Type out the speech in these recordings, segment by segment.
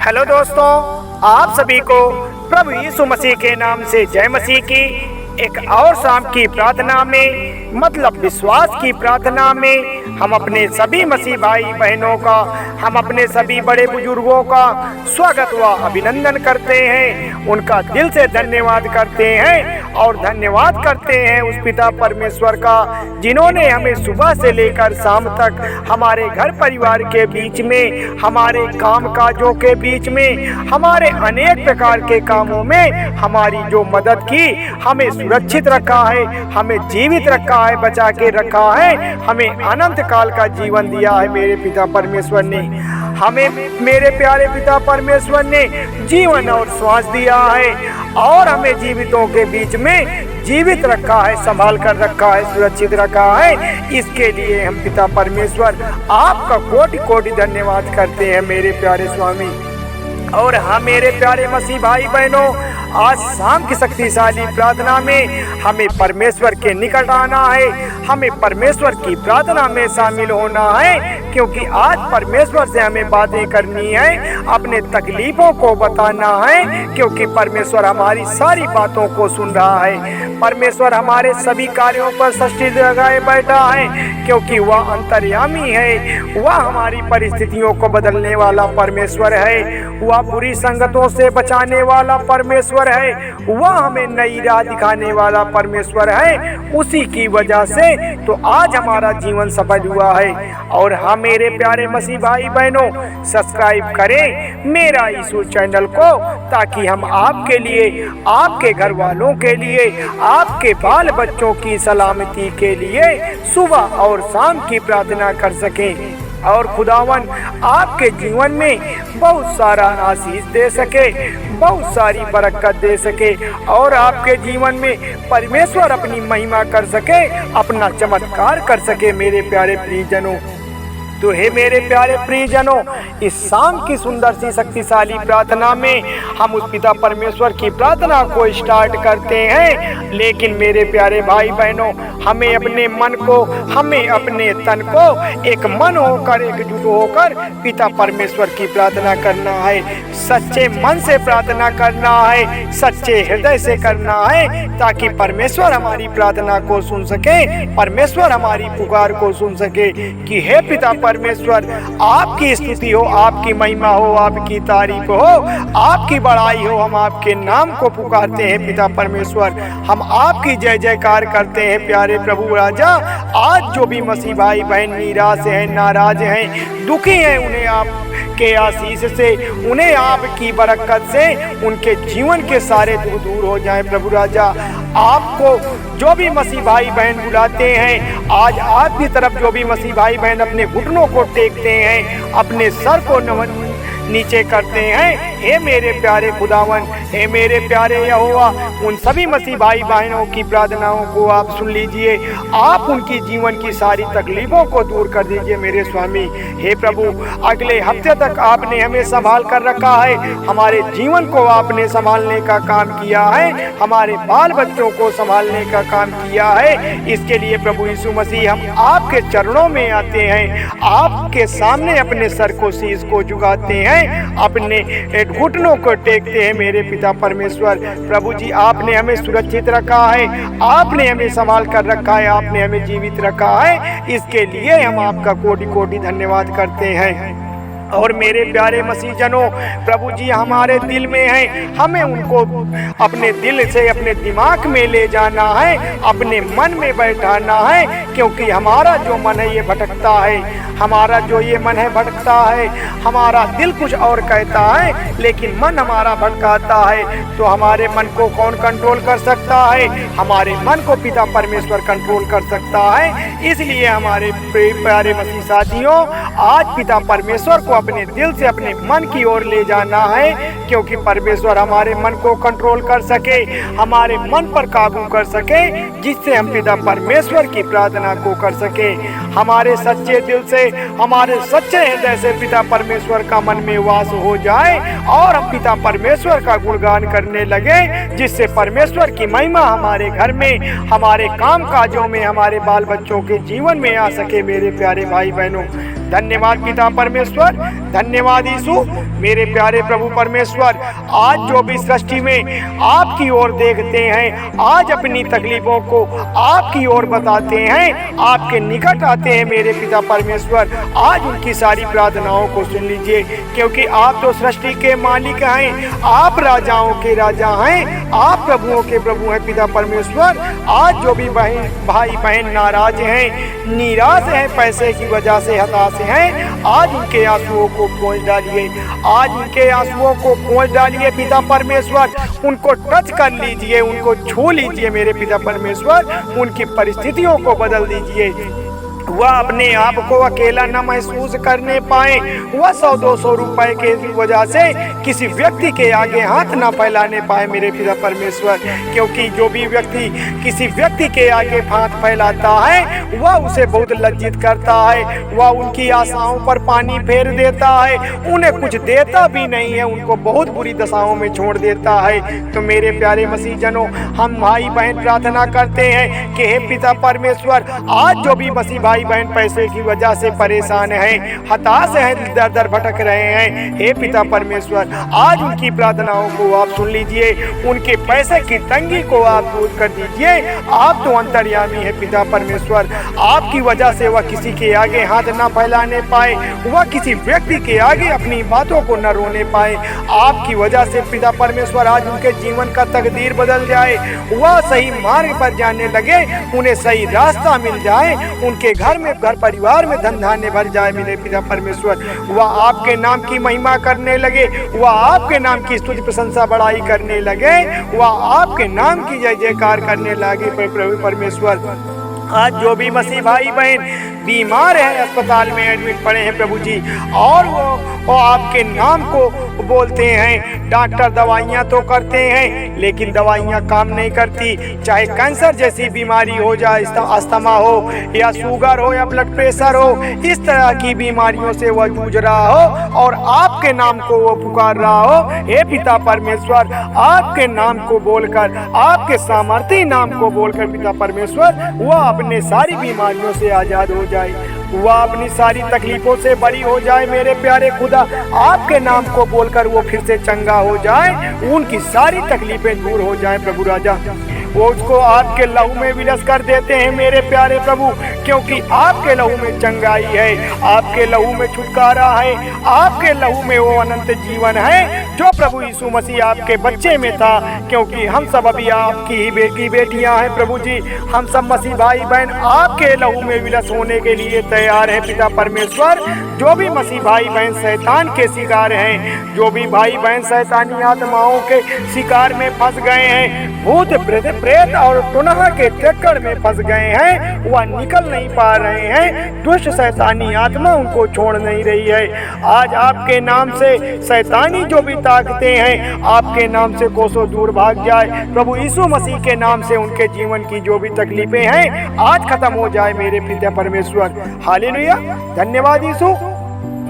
Hello दोस्तों, आप सभी को प्रभु यीशु मसीह के नाम से जय मसीह की एक और शाम की प्रार्थना में, मतलब विश्वास की प्रार्थना में हम अपने सभी मसीह भाई बहनों का, हम अपने सभी बड़े बुजुर्गों का स्वागत व अभिनंदन करते हैं। उनका दिल से धन्यवाद करते हैं और धन्यवाद करते हैं उस पिता परमेश्वर का, जिन्होंने हमें सुबह से लेकर शाम तक हमारे घर परिवार के बीच में, हमारे काम काजों के बीच में, हमारे अनेक प्रकार के कामों में हमारी जो मदद की, हमें सुरक्षित रखा है, हमें जीवित रखा है, बचा के रखा है, हमें अनंत काल का जीवन दिया है। मेरे पिता परमेश्वर ने हमें, मेरे प्यारे पिता परमेश्वर ने जीवन और श्वास दिया है और हमें जीवितों के बीच में जीवित रखा है, संभाल कर रखा है, सुरक्षित रखा है। इसके लिए हम पिता परमेश्वर आपका कोटि कोटि धन्यवाद करते हैं मेरे प्यारे स्वामी। और हाँ मेरे प्यारे मसीह भाई बहनों, आज शाम की शक्तिशाली प्रार्थना में हमें परमेश्वर के निकट आना है, हमें परमेश्वर की प्रार्थना में शामिल होना है, क्योंकि आज परमेश्वर से हमें बातें करनी है, अपने तकलीफों को बताना है, क्योंकि परमेश्वर हमारी सारी बातों को सुन रहा है। परमेश्वर हमारे सभी कार्यों पर सृष्टि लगाए बैठा है, क्योंकि वह अंतर्यामी है, वह हमारी परिस्थितियों को बदलने वाला परमेश्वर है, वह बुरी संगतों से बचाने वाला परमेश्वर है, वह हमें नई राह दिखाने वाला परमेश्वर है। उसी की वजह से तो आज हमारा जीवन सफल हुआ है। और हाँ मेरे प्यारे मसीह भाई बहनों, सब्सक्राइब करें मेरा यीशु चैनल को, ताकि हम आपके लिए, आपके घर वालों के लिए, आपके बाल बच्चों की सलामती के लिए सुबह और शाम की प्रार्थना कर सकें और खुदावन आपके जीवन में बहुत सारा आशीष दे सके, बहुत सारी बरकत दे सके और आपके जीवन में परमेश्वर अपनी महिमा कर सके, अपना चमत्कार कर सके। मेरे प्यारे प्रियजनों, तो हे मेरे प्यारे प्रियजनों, इस शाम की सुंदर सी शक्तिशाली प्रार्थना में हम उस पिता परमेश्वर की प्रार्थना को स्टार्ट करते हैं। लेकिन मेरे प्यारे भाई बहनों, हमें अपने मन को, हमें अपने तन को एक मन होकर, एकजुट होकर पिता परमेश्वर की प्रार्थना करना है। सच्चे मन से प्रार्थना करना है, सच्चे हृदय से करना है, ताकि परमेश्वर हमारी प्रार्थना को सुन सके, परमेश्वर हमारी पुकार को सुन सके कि हे पिता परमेश्वर, आपकी स्तुति हो, आपकी महिमा हो, आपकी तारीफ हो, आपकी बड़ाई हो। हम आपके नाम को पुकारते हैं पिता परमेश्वर, हम आपकी जय जयकार करते हैं प्यारे प्रभु राजा। आज जो भी मसीह भाई बहन निराश हैं, नाराज हैं, दुखी हैं, उन्हें आप के आशीष से, उन्हें आपकी बरकत से उनके जीवन के सारे दुख दूर हो जाएं प्रभु राजा। आपको जो भी मसीह भाई बहन बुलाते हैं, आज आपकी तरफ जो भी मसीह भाई बहन अपने घुटनों को टेकते हैं, अपने सर को नीचे करते हैं, हे मेरे प्यारे खुदावन, हे मेरे प्यारे यहोवा, उन सभी मसीह भाई बहनों की प्रार्थनाओं को आप सुन लीजिए, आप उनकी जीवन की सारी तकलीफों को दूर कर दीजिए मेरे स्वामी। हे प्रभु, अगले हफ्ते तक आपने हमें संभाल कर रखा है, हमारे जीवन को आपने संभालने का काम किया है, हमारे बाल बच्चों को संभालने का काम किया है। इसके लिए प्रभु यीशु मसीह हम आपके चरणों में आते हैं, आपके सामने अपने सर को, शीश को झुकाते हैं, अपने घुटनों को टेकते हैं मेरे पिता परमेश्वर। प्रभु जी, आपने हमें सुरक्षित रखा है, आपने हमें संभाल कर रखा है, आपने हमें जीवित रखा है। इसके लिए हम आपका कोटि कोटि धन्यवाद करते हैं। और मेरे प्यारे मसीह जनों, प्रभु जी हमारे दिल में हैं, हमें उनको अपने दिल से, अपने दिमाग में ले जाना है, अपने मन में बैठाना है, क्योंकि हमारा जो मन है ये भटकता है, हमारा जो ये मन है भटकता है, हमारा दिल कुछ और कहता है, लेकिन मन हमारा भटकाता है। तो हमारे मन को कौन कंट्रोल कर सकता है? हमारे मन को पिता परमेश्वर कंट्रोल कर सकता है। इसलिए हमारे प्यारे मसीह साथियों, आज पिता परमेश्वर को अपने दिल से, अपने मन की ओर ले जाना है, क्योंकि परमेश्वर हमारे मन को कंट्रोल कर सके, हमारे मन पर काबू कर सके, जिससे हम पिता परमेश्वर की प्रार्थना को कर सके। हमारे सच्चे दिल से, हमारे सच्चे हृदय से पिता परमेश्वर का मन में वास हो जाए और हम पिता परमेश्वर का गुणगान करने लगे, जिससे परमेश्वर की महिमा हमारे घर में, हमारे काम काजों में, हमारे बाल बच्चों के जीवन में आ सके। मेरे प्यारे भाई बहनों, धन्यवाद पिता परमेश्वर, धन्यवाद यीशु। मेरे प्यारे प्रभु परमेश्वर, आज जो भी सृष्टि में आपकी ओर देखते हैं, आज अपनी तकलीफों को आपकी ओर बताते हैं, आपके निकट आते हैं मेरे पिता परमेश्वर, आज उनकी सारी प्रार्थनाओं को सुन लीजिए, क्योंकि आप तो सृष्टि के मालिक हैं, आप राजाओं के राजा हैं, आप प्रभुओं के प्रभु हैं पिता परमेश्वर। आज जो भी भाई बहन नाराज हैं, निराश हैं, पैसे की वजह से हताश हैं, आज उनके आंसुओं को पोंछ डालिए, आज उनके आंसुओं को पोंछ डालिए पिता परमेश्वर। उनको टच कर लीजिए, उनको छू लीजिए मेरे पिता परमेश्वर, उनकी परिस्थितियों को बदल दीजिए। वह अपने आप को अकेला न महसूस करने पाए, वह 100-200 रुपए के वजह से किसी व्यक्ति के आगे हाथ न फैलाने पाए मेरे पिता परमेश्वर, क्योंकि जो भी व्यक्ति किसी व्यक्ति के आगे हाथ फैलाता है वह उसे बहुत लज्जित करता है, वह उनकी आशाओं पर पानी फेर देता है, उन्हें कुछ देता भी नहीं है, उनको बहुत बुरी दशाओं में छोड़ देता है। तो मेरे प्यारे मसीह जनों, हम भाई बहन प्रार्थना करते हैं कि हे पिता परमेश्वर, आज जो भी मसीह भाई बहन पैसे की वजह से परेशान हैं, हताश हैं, दर दर भटक रहे हैं, हे पिता परमेश्वर, आज उनकी प्रार्थनाओं को आप सुन लीजिए, उनके पैसे की तंगी को आप दूर कर दीजिए। आप तो अंतर्यामी है पिता परमेश्वर, आपकी वजह से वह किसी के आगे हाथ न फैलाने पाए, वह किसी व्यक्ति के आगे अपनी बातों को न रोने पाए। आपकी वजह से पिता परमेश्वर आज उनके जीवन का तकदीर बदल जाए, वह सही मार्ग पर जाने लगे, उन्हें सही रास्ता मिल जाए, उनके घर परिवार में धन धान्य भर जाए मेरे पिता परमेश्वर। वह आपके नाम की महिमा करने लगे, वह आपके नाम की स्तुति प्रशंसा बड़ाई करने लगे, वह आपके नाम की जय जयकार करने लगे प्रभु परमेश्वर। आज जो भी मसीह भाई बहन बीमार है, अस्पताल में एडमिट पड़े हैं प्रभु जी, और वो आपके नाम को बोलते हैं, डॉक्टर दवाइयाँ तो करते हैं लेकिन दवाइयाँ काम नहीं करती, चाहे कैंसर जैसी बीमारी हो जाए, अस्थमा हो या शुगर हो या ब्लड प्रेशर हो, इस तरह की बीमारियों से वह जूझ रहा हो और आपके नाम को वो पुकार रहा हो, हे पिता परमेश्वर, आपके नाम को बोलकर, आपके सामर्थ्य नाम को बोलकर पिता परमेश्वर, वह अपने सारी बीमारियों से आज़ाद हो जाए, वह अपनी सारी तकलीफों से बरी हो जाए मेरे प्यारे खुदा। आपके नाम को बोलकर वो फिर से चंगा हो जाए, उनकी सारी तकलीफें दूर हो जाएं प्रभु राजा। वो उसको आपके लहू में विलस कर देते हैं मेरे प्यारे प्रभु, क्योंकि आपके लहू में चंगाई है, आपके लहू में छुटकारा है, आपके लहू में वो अनंत जीवन है जो प्रभु यीशु मसीह आपके बच्चे में था। क्योंकि हम सब अभी आपकी ही बेटियां हैं प्रभु जी, हम सब मसीह भाई बहन आपके लहू में विलस होने के लिए तैयार हैं पिता परमेश्वर। जो भी मसीह भाई बहन शैतान के शिकार हैं, जो भी भाई बहन शैतानी आत्माओं के शिकार में फंस गए हैं, भूत प्रेत और टुनहा के चक्कर में फंस गए हैं, वह निकल नहीं पा रहे हैं, दुष्ट शैतानी आत्मा उनको छोड़ नहीं रही है। आज आपके नाम से शैतानी जो भी ताकतें हैं, आपके नाम से कोसों दूर भाग जाए प्रभु यीशु मसीह के नाम से। उनके जीवन की जो भी तकलीफें हैं आज खत्म हो जाए मेरे पिता परमेश्वर। हालेलुया, धन्यवाद यीशु।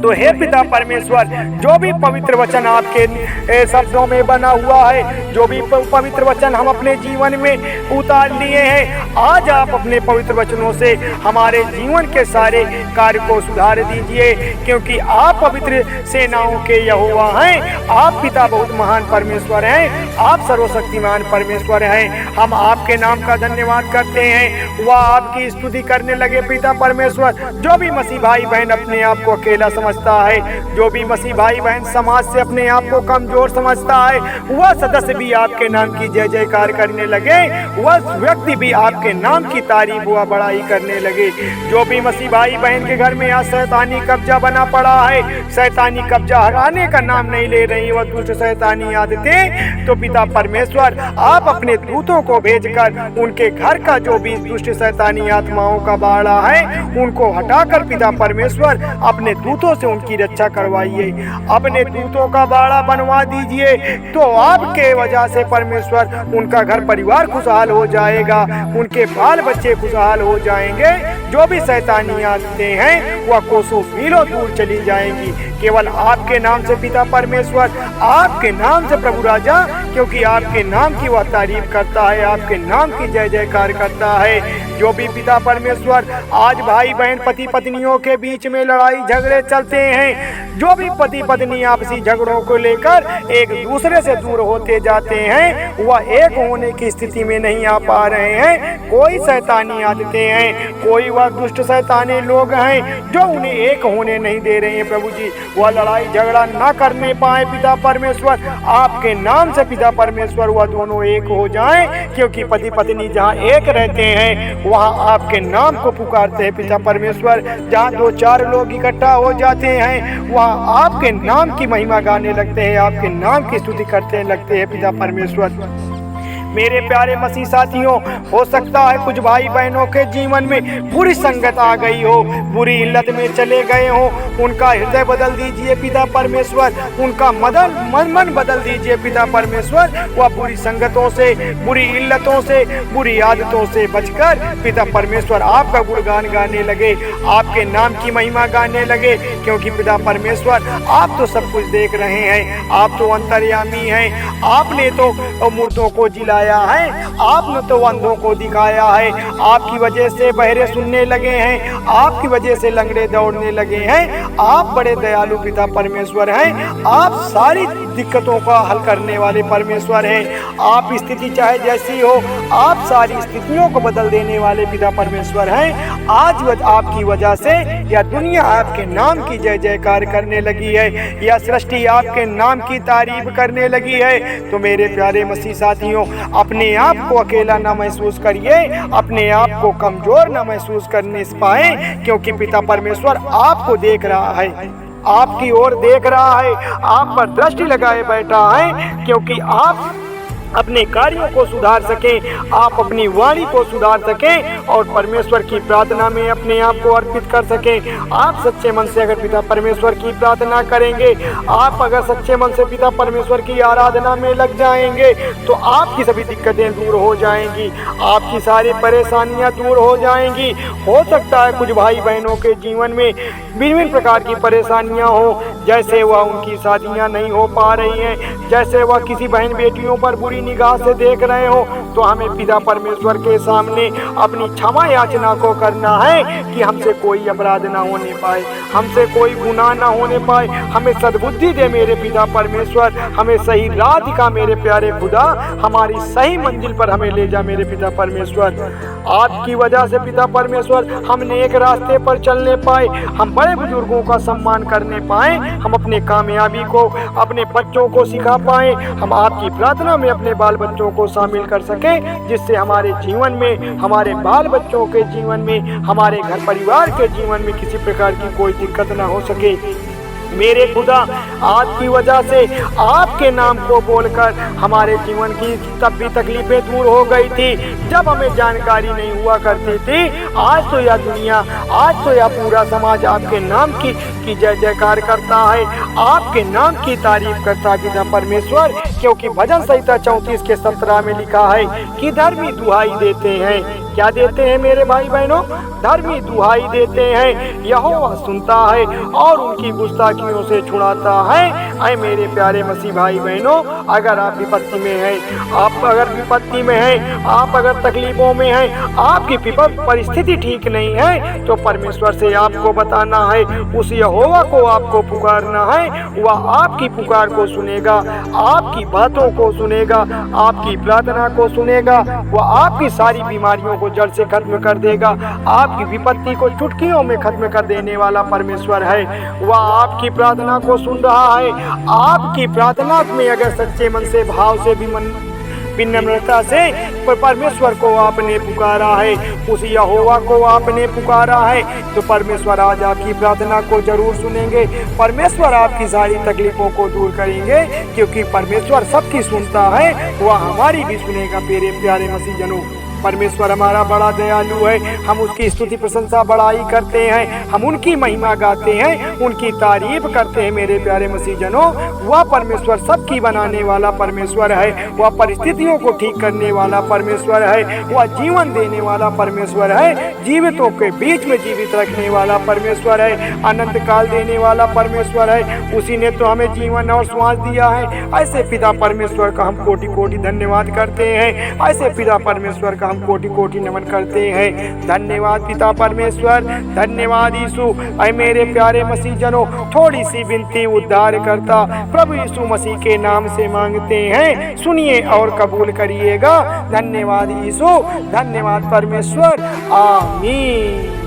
तो हे पिता परमेश्वर, जो भी पवित्र वचन आपके शब्दों में बना हुआ है, जो भी पवित्र वचन हम अपने जीवन में उतार लिए हैं, आज आप अपने पवित्र वचनों से हमारे जीवन के सारे कार्य को सुधार दीजिए, क्योंकि आप पवित्र सेनाओं के यहोवा हैं। आप पिता बहुत महान परमेश्वर हैं, आप सर्वशक्तिमान परमेश्वर हैं। हम आपके नाम का धन्यवाद करते हैं, वह आपकी स्तुति करने लगे पिता परमेश्वर। जो भी मसीह भाई बहन अपने आप को अकेला समझता है, जो भी मसीह भाई बहन समाज से अपने आप को कमजोर समझता है, वह सदस्य भी आपके नाम की जय जयकार करने लगे, वह व्यक्ति भी आपके नाम की तारीफ व बड़ाई करने लगे। जो भी मसीह भाई बहन के घर में आज शैतानी कब्जा बना पड़ा है, शैतानी कब्जा हटाने का नाम नहीं ले रही, वह दुष्ट शैतानी आदतें, तो पिता परमेश्वर आप अपने दूतों को भेजकर उनके घर का जो भी दुष्ट शैतानी आत्माओं का बाड़ा है उनको हटाकर पिता परमेश्वर अपने दूतों से उनकी रक्षा करवाइए, अपने दूतों का बाड़ा बनवा दीजिए, तो आपके वजह से परमेश्वर उनका घर परिवार खुशहाल हो जाएगा, उनके बाल बच्चे खुशहाल हो जाएंगे। जो भी शैतानी आते हैं वह कोसों मीलों दूर चली जाएंगी। केवल आपके नाम से पिता परमेश्वर, आपके नाम से प्रभु राजा, क्योंकि आपके नाम की वह तारीफ करता है, आपके नाम की जय जयकार करता है। जो भी पिता परमेश्वर आज भाई बहन पति पत्नियों के बीच में लड़ाई झगड़े चलते हैं, जो भी पति पत्नी आपसी झगड़ों को लेकर एक दूसरे से दूर होते जाते हैं, वह एक होने की स्थिति में नहीं आ पा रहे हैं। कोई शैतानी आदतें हैं, कोई वह दुष्ट शैतानी लोग हैं जो उन्हें एक होने नहीं दे रहे हैं। प्रभु जी, वह लड़ाई झगड़ा ना करने पाए पिता परमेश्वर, आपके नाम से पिता परमेश्वर वह दोनों एक हो जाएं, क्योंकि पति पत्नी जहाँ एक रहते हैं वहाँ आपके नाम को पुकारते हैं पिता परमेश्वर। जहाँ 2-4 लोग इकट्ठा हो जाते हैं वहाँ आपके नाम की महिमा गाने लगते हैं, आपके नाम की स्तुति करते लगते हैं पिता परमेश्वर। मेरे प्यारे मसीह साथियों, हो सकता है कुछ भाई बहनों के जीवन में बुरी संगत आ गई हो, बुरी इल्लत में चले गए हो, उनका हृदय बदल दीजिए पिता परमेश्वर, उनका मन बदल दीजिए पिता परमेश्वर। वह बुरी संगतों से, बुरी इल्लतों से, बुरी आदतों से बचकर पिता परमेश्वर आपका गुणगान गाने लगे, आपके नाम की महिमा गाने लगे, क्योंकि पिता परमेश्वर आप तो सब कुछ देख रहे हैं, आप तो अंतर्यामी हैं। आपने तो मुर्दों को जिलाया है, आपने तो अंधों को दिखाया है, आपकी वजह से बहरे सुनने लगे हैं, आपकी वजह से लंगड़े दौड़ने लगे हैं। आप बड़े दयालु पिता परमेश्वर हैं, आप सारी दिक्कतों का हल करने वाले परमेश्वर हैं। आप स्थिति चाहे जैसी हो, आप सारी स्थितियों को बदल देने वाले पिता परमेश्वर हैं। आज आपकी वजह से यह दुनिया आपके नाम की जय जयकार करने लगी है, यह सृष्टि आपके नाम की तारीफ करने लगी है। तो मेरे प्यारे मसीह साथियों, अपने आप को अकेला ना महसूस करिए, अपने आप को कमजोर ना महसूस करने पाए, क्योंकि पिता परमेश्वर आपको देख रहा है, आपकी ओर देख रहा है, आप पर दृष्टि लगाए बैठा है, क्योंकि आप अपने कार्यों को सुधार सकें, आप अपनी वाणी को सुधार सकें और परमेश्वर की प्रार्थना में अपने आप को अर्पित कर सकें। आप सच्चे मन से अगर पिता परमेश्वर की प्रार्थना करेंगे, आप अगर सच्चे मन से पिता परमेश्वर की आराधना में लग जाएंगे, तो आपकी सभी दिक्कतें दूर हो जाएंगी, आपकी सारी परेशानियां दूर हो जाएंगी। हो सकता है कुछ भाई बहनों के जीवन में विभिन्न प्रकार की परेशानियां हो, जैसे वह उनकी शादियां नहीं हो पा रही हैं, जैसे वह किसी बहन बेटियों पर बुरी निगाह से देख रहे हो, तो हमें पिता परमेश्वर के सामने अपनी क्षमा याचना को करना है कि हमसे कोई अपराध ना होने पाए, हमसे कोई गुनाह ना होने पाए। हमें सद्बुद्धि दे मेरे पिता परमेश्वर, हमें सही राह दिखा मेरे प्यारे खुदा, हमारी सही मंजिल पर हमें ले जा मेरे पिता परमेश्वर। आपकी वजह से पिता परमेश्वर हम नेक रास्ते पर चलने पाए, हम बड़े बुजुर्गों का सम्मान करने पाए, हम अपने कामयाबी को अपने बच्चों को सिखा पाए, हम आपकी प्रार्थना में अपने बाल बच्चों को शामिल कर सकें, जिससे हमारे जीवन में, हमारे बाल बच्चों के जीवन में, हमारे घर परिवार के जीवन में किसी प्रकार की कोई दिक्कत ना हो सके। मेरे खुदा, आपकी वजह से आपके नाम को बोलकर हमारे जीवन की तब भी तकलीफें दूर हो गई थी, जब हमें जानकारी नहीं हुआ करती थी। आज तो यह दुनिया, आज तो यह पूरा समाज आपके नाम की जय जयकार करता है, आपके नाम की तारीफ करता है पिता परमेश्वर, क्योंकि भजन संहिता 34 के 17 में लिखा है कि धर्मी दुहाई देते हैं। क्या देते हैं मेरे भाई बहनों? धर्मी दुहाई देते हैं, यहोवा सुनता है और उनकी गुस्ताखियों से छुड़ाता है। ऐ मेरे प्यारे मसीह भाई बहनों, अगर आप विपत्ति में हैं, आप अगर विपत्ति में हैं, आप अगर तकलीफों में हैं, आपकी परिस्थिति ठीक नहीं है, तो परमेश्वर से आपको बताना है, उस यहोवा को आपको पुकारना है। वह आपकी पुकार को सुनेगा, आपकी बातों को सुनेगा, आपकी प्रार्थना को सुनेगा। वह आपकी सारी बीमारियों को जड़ से खत्म कर देगा, आपकी विपत्ति को चुटकियों में खत्म कर देने वाला परमेश्वर है। वह आपकी प्रार्थना को सुन रहा है। आपकी प्रार्थना में अगर सच्चे मन से, भाव से, विनम्रता से परमेश्वर को आपने पुकारा है, उस यहोवा को आपने पुकारा है, तो परमेश्वर आज आपकी प्रार्थना को जरूर सुनेंगे। परमेश्वर आपकी सारी तकलीफों को दूर करेंगे, क्योंकि परमेश्वर सबकी सुनता है, वह हमारी भी सुनेगा। मेरे प्यारे मसीह जनों, परमेश्वर हमारा बड़ा दयालु है, हम उसकी स्तुति प्रशंसा बड़ाई करते हैं, हम उनकी महिमा गाते हैं, उनकी तारीफ करते हैं। मेरे प्यारे मसीहजनों, वह परमेश्वर सबकी बनाने वाला परमेश्वर है, वह परिस्थितियों को ठीक करने वाला परमेश्वर है, वह जीवन देने वाला परमेश्वर है, जीवितों के बीच में जीवित रखने वाला परमेश्वर है, अनंत काल देने वाला परमेश्वर है। उसी ने तो हमें जीवन और श्वास दिया है। ऐसे पिता परमेश्वर का हम कोटि कोटि धन्यवाद करते हैं, ऐसे पिता परमेश्वर का हम कोटि कोटि नमन करते हैं। धन्यवाद पिता परमेश्वर, धन्यवाद यीशु। ऐ मेरे प्यारे मसीह जनों, थोड़ी सी विनती उद्धार करता प्रभु यीशु मसीह के नाम से मांगते हैं, सुनिए और कबूल करिएगा। धन्यवाद यीशु, धन्यवाद परमेश्वर, आमीन।